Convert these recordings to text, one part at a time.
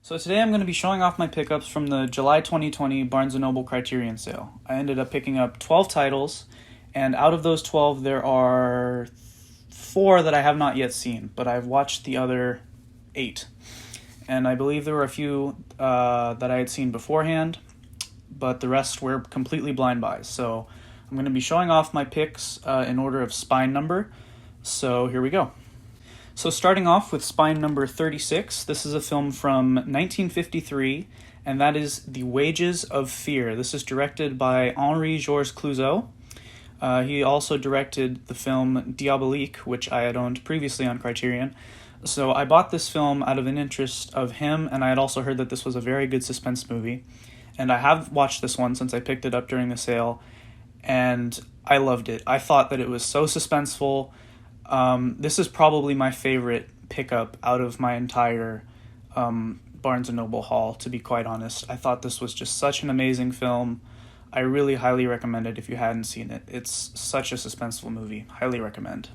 So today I'm going to be showing off my pickups from the July 2020 Barnes & Noble Criterion sale. I ended up picking up 12 titles, and out of those 12 there are 4 that I have not yet seen, but I've watched the other 8. And I believe there were a few that I had seen beforehand, but the rest were completely blind buys. So I'm going to be showing off my picks in order of spine number. So here we go. So starting off with spine number 36, this is a film from 1953, and that is The Wages of Fear. This is directed by Henri-Georges Clouzot. He also directed the film Diabolique, which I had owned previously on Criterion. So I bought this film out of an interest of him, and I had also heard that this was a very good suspense movie. And I have watched this one since I picked it up during the sale, and I loved it. I thought that it was so suspenseful. This is probably my favorite pickup out of my entire Barnes & Noble haul, to be quite honest. I thought this was just such an amazing film. I really highly recommend it if you hadn't seen it. It's such a suspenseful movie. Highly recommend.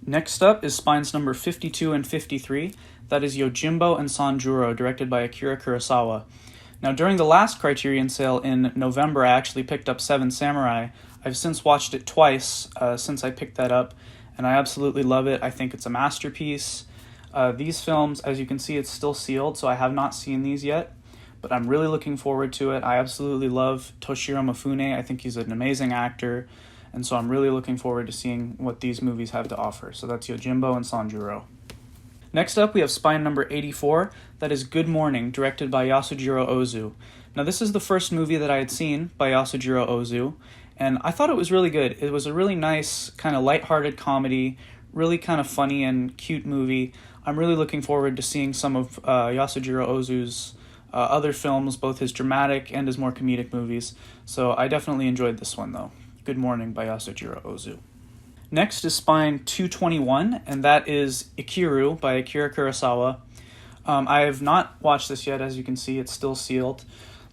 Next up is spines number 52 and 53. That is Yojimbo and Sanjuro, directed by Akira Kurosawa. Now, during the last Criterion sale in November, I actually picked up Seven Samurai. I've since watched it twice since I picked that up, and I absolutely love it. I think it's a masterpiece. These films, as you can see, it's still sealed, so I have not seen these yet, but I'm really looking forward to it. I absolutely love Toshiro Mifune. I think he's an amazing actor, and so I'm really looking forward to seeing what these movies have to offer. So that's Yojimbo and Sanjuro. Next up, we have spine number 84. That is Good Morning, directed by Yasujiro Ozu. Now, this is the first movie that I had seen by Yasujiro Ozu, and I thought it was really good. It was a really nice, kind of lighthearted comedy, really kind of funny and cute movie. I'm really looking forward to seeing some of Yasujiro Ozu's other films, both his dramatic and his more comedic movies. So I definitely enjoyed this one, though. Good Morning by Yasujiro Ozu. Next is spine 221, and that is Ikiru by Akira Kurosawa. I have not watched this yet, as you can see, it's still sealed,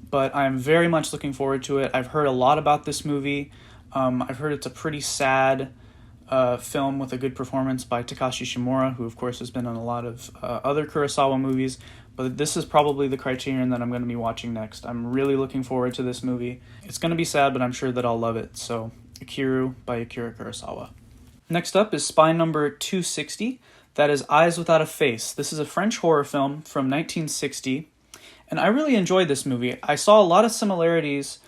but I'm very much looking forward to it. I've heard a lot about this movie. I've heard it's a pretty sad film with a good performance by Takashi Shimura, who of course has been in a lot of other Kurosawa movies, but this is probably the Criterion that I'm going to be watching next. I'm really looking forward to this movie. It's going to be sad, but I'm sure that I'll love it. So, Ikiru by Akira Kurosawa. Next up is spine number 260. That is Eyes Without a Face. This is a French horror film from 1960, and I really enjoyed this movie. I saw a lot of similarities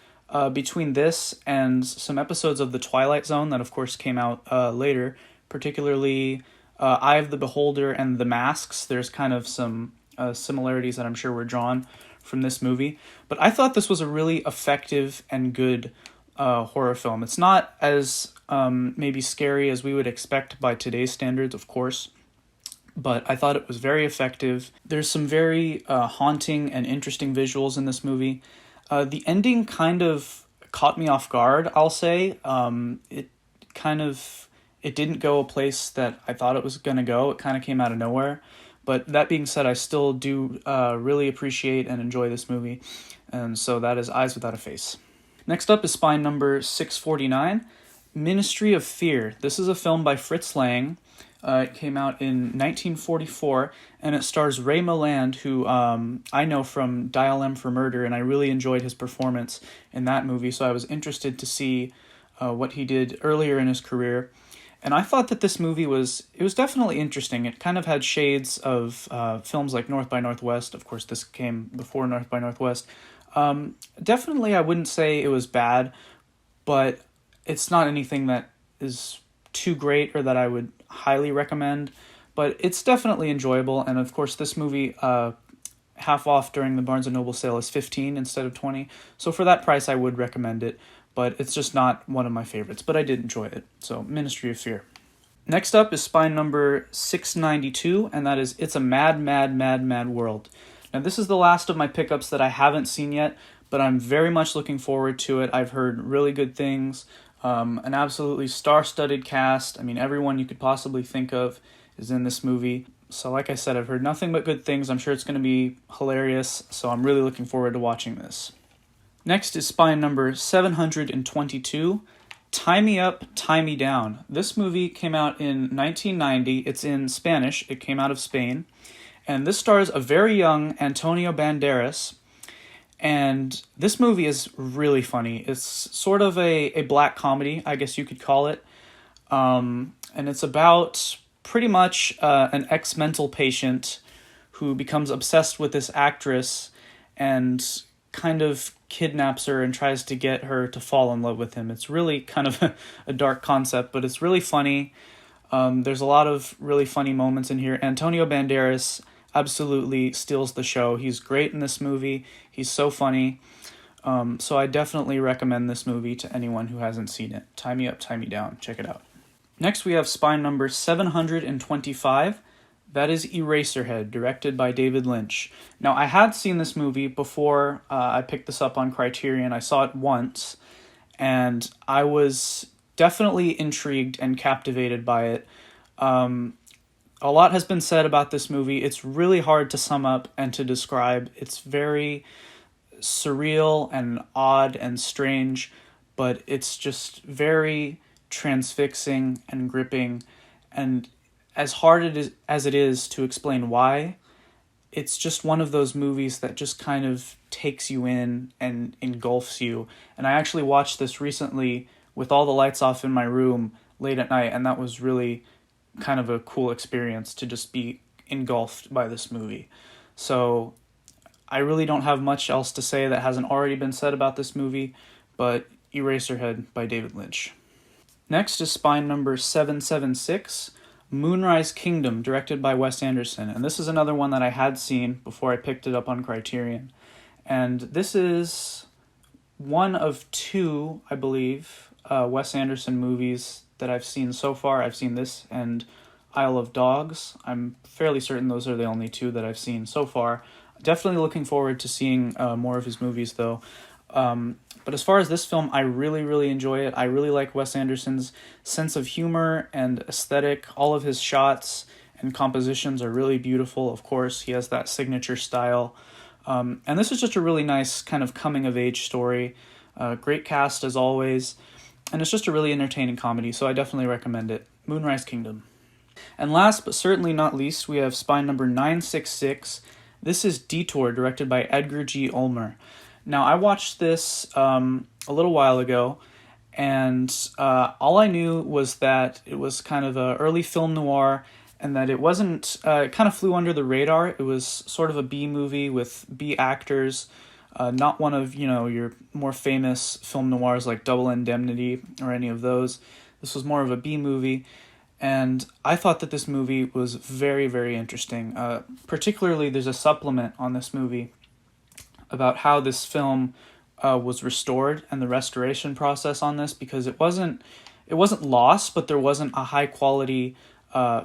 between this and some episodes of The Twilight Zone that, of course, came out later, particularly Eye of the Beholder and The Masks. There's kind of some similarities that I'm sure were drawn from this movie. But I thought this was a really effective and good horror film. It's not as maybe scary as we would expect by today's standards, of course, but I thought it was very effective. There's some very haunting and interesting visuals in this movie. The ending kind of caught me off guard, I'll say. It didn't go a place that I thought it was going to go. It kind of came out of nowhere. But that being said, I still do really appreciate and enjoy this movie. And so that is Eyes Without a Face. Next up is spine number 649, Ministry of Fear. This is a film by Fritz Lang. It came out in 1944, and it stars Ray Milland, who I know from Dial M for Murder, and I really enjoyed his performance in that movie, so I was interested to see what he did earlier in his career. And I thought that this movie was definitely interesting. It kind of had shades of films like North by Northwest. Of course, this came before North by Northwest. Definitely, I wouldn't say it was bad, but it's not anything that is too great or that I would highly recommend, but it's definitely enjoyable. And of course, this movie, half off during the Barnes & Noble sale, is $15 instead of $20. So for that price, I would recommend it, but it's just not one of my favorites, but I did enjoy it. So Ministry of Fear. Next up is spine number 692, and that is It's a Mad, Mad, Mad, Mad World. Now, this is the last of my pickups that I haven't seen yet, but I'm very much looking forward to it. I've heard really good things. An absolutely star-studded cast. I mean, everyone you could possibly think of is in this movie. So like I said, I've heard nothing but good things. I'm sure it's going to be hilarious, so I'm really looking forward to watching this. Next is spine number 722, Tie Me Up, Tie Me Down. This movie came out in 1990. It's in Spanish. It came out of Spain. And this stars a very young Antonio Banderas. And this movie is really funny. It's sort of a black comedy, I guess you could call it. And it's about pretty much an ex-mental patient who becomes obsessed with this actress and kind of kidnaps her and tries to get her to fall in love with him. It's really kind of a dark concept, but it's really funny. There's a lot of really funny moments in here. Antonio Banderas absolutely steals the show. He's great in this movie. He's so funny. So I definitely recommend this movie to anyone who hasn't seen it. Tie Me Up, Tie Me Down. Check it out. Next, we have spine number 725. That is Eraserhead, directed by David Lynch. Now, I had seen this movie before I picked this up on Criterion. I saw it once, and I was definitely intrigued and captivated by it. A lot has been said about this movie. It's really hard to sum up and to describe. It's very surreal and odd and strange, but it's just very transfixing and gripping. And as hard as it is to explain why, it's just one of those movies that just kind of takes you in and engulfs you. And I actually watched this recently with all the lights off in my room late at night, and that was really kind of a cool experience to just be engulfed by this movie. So I really don't have much else to say that hasn't already been said about this movie, but Eraserhead by David Lynch. Next is spine number 776, Moonrise Kingdom, directed by Wes Anderson. And this is another one that I had seen before I picked it up on Criterion. And this is one of two, I believe, Wes Anderson movies that I've seen so far. I've seen this and Isle of Dogs. I'm fairly certain those are the only two that I've seen so far. Definitely looking forward to seeing more of his movies, though. But as far as this film, I really, really enjoy it. I really like Wes Anderson's sense of humor and aesthetic. All of his shots and compositions are really beautiful. Of course, he has that signature style. And this is just a really nice kind of coming-of-age story. Great cast, as always. And it's just a really entertaining comedy, so I definitely recommend it. Moonrise Kingdom. And last, but certainly not least, we have spine number 966. This is Detour, directed by Edgar G. Ulmer. Now, I watched this a little while ago, and all I knew was that it was kind of an early film noir, and that it wasn't, it kind of flew under the radar. It was sort of a B movie with B actors, not one of, your more famous film noirs like Double Indemnity or any of those. This was more of a B movie, and I thought that this movie was very, very interesting. Particularly, there's a supplement on this movie about how this film was restored and the restoration process on this, because it wasn't lost, but there wasn't a high quality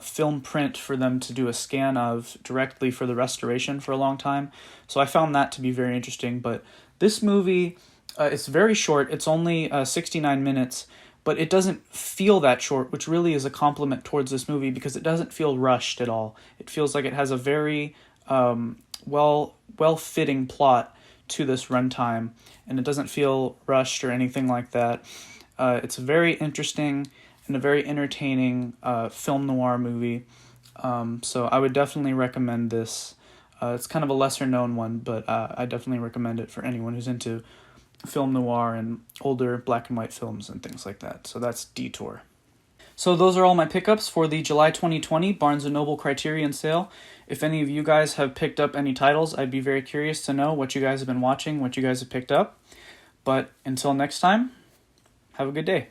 film print for them to do a scan of directly for the restoration for a long time. So I found that to be very interesting. But this movie, it's very short. It's only 69 minutes, but it doesn't feel that short, which really is a compliment towards this movie because it doesn't feel rushed at all. It feels like it has a very well-fitting plot to this runtime, and it doesn't feel rushed or anything like that. It's very interesting and a very entertaining film noir movie. So I would definitely recommend this. It's kind of a lesser known one, but I definitely recommend it for anyone who's into film noir and older black and white films and things like that. So that's Detour. So those are all my pickups for the July 2020 Barnes & Noble Criterion sale. If any of you guys have picked up any titles, I'd be very curious to know what you guys have been watching, what you guys have picked up. But until next time, have a good day.